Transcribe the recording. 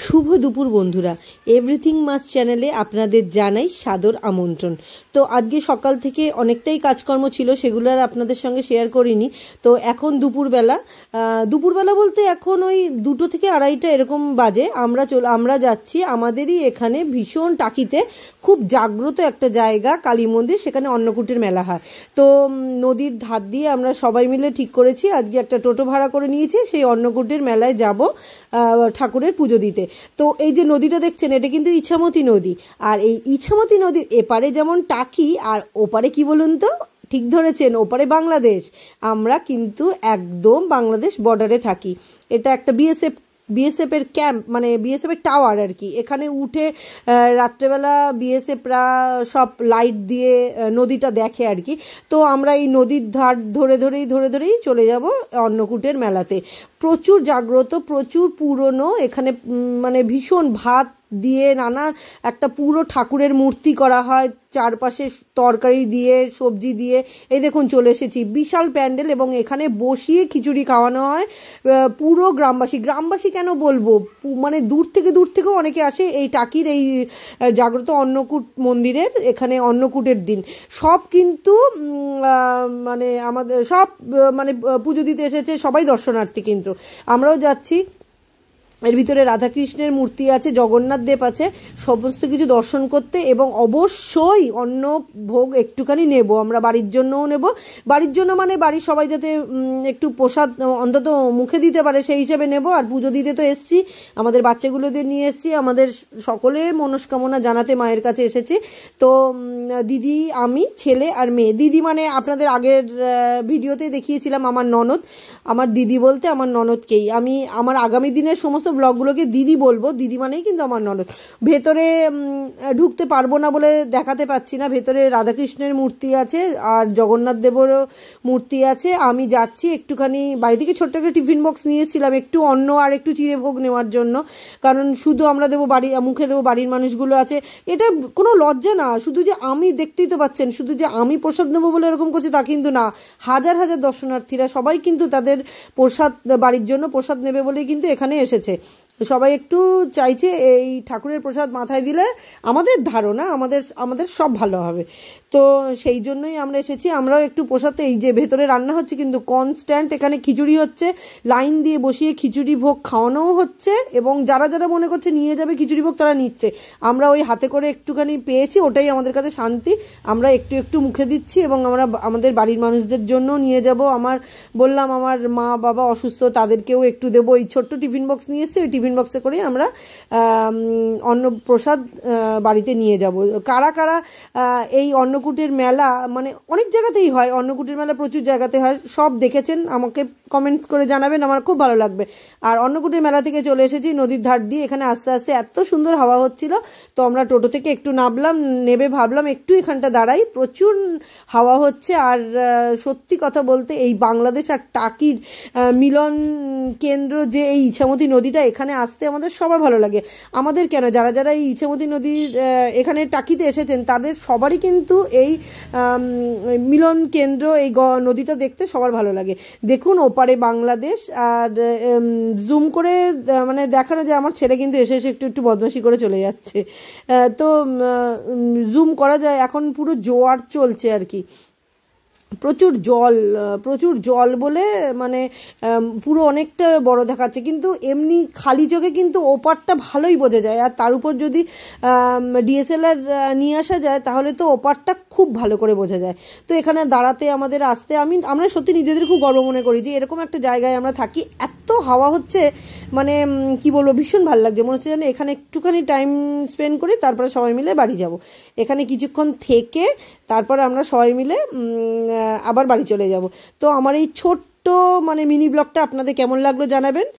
শুভ দুপুর বন্ধুরা, এভরিথিং মাস চ্যানেলে আপনাদের জানাই সাদর আমন্ত্রণ। তো আজকে সকাল থেকে অনেকটাই কাজকর্ম ছিল, সেগুলো আর আপনাদের সঙ্গে শেয়ার করিনি। তো এখন দুপুরবেলা বলতে এখন ওই 2টো থেকে 2:30 এরকম বাজে। আমরা যাচ্ছি আমাদেরই এখানে ভীষণ টাকিতে খুব জাগ্রত একটা জায়গা কালী মন্দির, সেখানে অন্নকূটের মেলা হয়। তো নদীর ধার দিয়ে আমরা সবাই মিলে ঠিক করেছি আজকে একটা টোটো ভাড়া করে নিয়েছি, সেই অন্নকূটের মেলায় যাব ঠাকুরের পুজো দিতে। তো এই যে নদীটা দেখছেন, এটা কিন্তু ইছামতি নদী। আর এই ইছামতি নদীর এপারে যেমন টাকি, আর ওপারে কি বলুন তো, ঠিক ধরেছেন, ওপারে বাংলাদেশ। আমরা কিন্তু একদম বাংলাদেশ বর্ডারে থাকি। এটা একটা বিএসএফের ক্যাম্প, মানে বিএসএফের টাওয়ার আর কি। এখানে উঠে রাত্রেবেলা বিএসএফরা সব লাইট দিয়ে নদীটা দেখে আর কি। তো আমরা এই নদীর ধার ধরে ধরেই চলে যাব অন্নকূটের মেলাতে। প্রচুর জাগ্রত, প্রচুর পুরনো। এখানে মানে ভীষণ ভাত দিয়ে নানা একটা পুরো ঠাকুরের মূর্তি করা হয়, চারপাশে তরকারি দিয়ে সবজি দিয়ে। এই দেখুন চলে এসেছি, বিশাল প্যান্ডেল, এবং এখানে বসিয়ে খিচুড়ি খাওয়ানো হয় পুরো গ্রামবাসী কেন বলবো, মানে দূর থেকেও অনেকে আসে এই টাকির এই জাগ্রত অন্নকূট মন্দিরের এখানে অন্নকূটের দিন। সব কিন্তু মানে আমাদের সব মানে পুজো দিতে এসেছে, সবাই দর্শনার্থী। কিন্তু আমরাও যাচ্ছি। এর ভিতরে রাধাকৃষ্ণের মূর্তি আছে, জগন্নাথ দেব আছে, সমস্ত কিছু দর্শন করতে। এবং অবশ্যই অন্ন ভোগ একটুখানি নেব, আমরা বাড়ির জন্যও নেব। বাড়ির জন্য মানে বাড়ির সবাই যাতে একটু প্রসাদ অন্তত মুখে দিতে পারে, সেই হিসেবে নেব। আর পুজো দিতে তো এসছি, আমাদের বাচ্চাগুলোদের নিয়ে এসছি, আমাদের সকলের মনস্কামনা জানাতে মায়ের কাছে এসেছি। তো দিদি, আমি, ছেলে আর মেয়ে। দিদি মানে আপনাদের আগের ভিডিওতে দেখিয়েছিলাম আমার ননদ। আমার দিদি বলতে আমার ননদকেই আমি আমার আগামী দিনের সমস্ত ব্লগগুলোকে দিদি বলবো। দিদি মানেই কিন্তু আমার ননদ। ভেতরে ঢুকতে পারবো না বলে দেখাতে পাচ্ছি না। ভেতরে রাধাকৃষ্ণের মূর্তি আছে আর জগন্নাথ দেবেরও মূর্তি আছে। আমি যাচ্ছি একটুখানি, বাড়ি থেকে ছোট্ট একটা টিফিন বক্স নিয়েছিলাম একটু অন্ন আর একটু চিড়ে ভোগ নেওয়ার জন্য, কারণ শুধু আমরা দেবো মুখে দেবো, বাড়ির মানুষগুলো আছে। এটা কোনো লজ্জা না, শুধু যে আমি, দেখতেই তো পাচ্ছেন, শুধু যে আমি প্রসাদ নেবো বলে এরকম করছি তা কিন্তু না। হাজার হাজার দর্শনার্থীরা সবাই কিন্তু তাদের প্রসাদ, বাড়ির জন্য প্রসাদ নেবে বলেই কিন্তু এখানে এসেছে। সবাই একটু চাইছে এই ঠাকুরের প্রসাদ মাথায় দিলে আমাদের ধারণা আমাদের সব ভালো হবে। তো সেই জন্যই আমরা এসেছি। আমরাও একটু প্রসাদ, এই যে ভেতরে রান্না হচ্ছে কিন্তু কনস্ট্যান্ট, এখানে খিচুড়ি হচ্ছে, লাইন দিয়ে বসিয়ে খিচুড়ি ভোগ খাওয়ানোও হচ্ছে। এবং যারা মনে করছে নিয়ে যাবে খিচুড়ি ভোগ, তারা নিচ্ছে। আমরা ওই হাতে করে একটুখানি পেয়েছি, ওটাই আমাদের কাছে শান্তি। আমরা একটু মুখে দিচ্ছি, এবং আমরা আমাদের বাড়ির মানুষদের জন্য নিয়ে যাব। বললাম আমার মা বাবা অসুস্থ, তাদেরকেও একটু দেবো। এই ছোট্ট টিফিন বক্স নিয়ে এসেছি, ওই টিফিন বক্সে করে আমরা অন্নপ্রসাদ বাড়িতে নিয়ে যাব। কারা এই অন্নকূটের মেলা, মানে অনেক জায়গাতেই হয় অন্নকূটের মেলা, প্রচুর জায়গাতে হয়, সব দেখেছেন আমাকে কমেন্টস করে জানাবেন, আমার খুব ভালো লাগবে। আর অন্নকূটের মেলা থেকে চলে এসেছি নদীর ধার দিয়ে। এখানে আস্তে আস্তে এত সুন্দর হাওয়া হচ্ছিল, তো আমরা টোটো থেকে একটু নামলাম, নেবে ভাবলাম একটু এখানটা দাঁড়াই, প্রচুর হাওয়া হচ্ছে। আর সত্যি কথা বলতে এই বাংলাদেশ আর টাকির মিলন কেন্দ্র যে এই ইছামতি নদীটা, এখানে আসতে আমাদের সবার ভালো লাগে। আমাদের কেন, যারা এই ইছামতি নদীর এখানে টাকিতে এসেছেন তাদের সবারই কিন্তু এই মিলন কেন্দ্র, এই নদীটা দেখতে সবার ভালো লাগে। দেখুন ওপারে বাংলাদেশ, আর জুম করে মানে দেখানো যায়। আমার ছেলে কিন্তু এসে একটু বদমাশি করে চলে যাচ্ছে। তো জুম করা যায়, এখন পুরো জোয়ার চলছে আর কি। প্রচুর জল বলে মানে পুরো অনেকটা বড় দেখাচ্ছে, কিন্তু এমনি খালি চোখে কিন্তু ওপারটা ভালোই বোঝা যায়। আর তার উপর যদি ডিএসএলআর নিয়ে আসা যায় তাহলে তো ওপারটা খুব ভালো করে বোঝা যায়। তো এখানে দাঁড়াতে আমাদের আসতে আমরা সত্যি নিজেদের খুব গর্ব মনে করি যে এরকম একটা জায়গায় আমরা থাকি। এত হাওয়া হচ্ছে, মানে কি বলবো, ভীষণ ভালো লাগছে। মনে হচ্ছে যেন এখানে একটুখানি টাইম স্পেন্ড করি, তারপরে সবাই মিলে বাড়ি যাব। এখানে কিছুক্ষণ থেকে তারপরে আমরা সবাই মিলে আবার বাড়ি চলে যাব। তো আমার এই ছোট্ট মানে মিনি ব্লগটা আপনাদের কেমন লাগলো জানাবেন।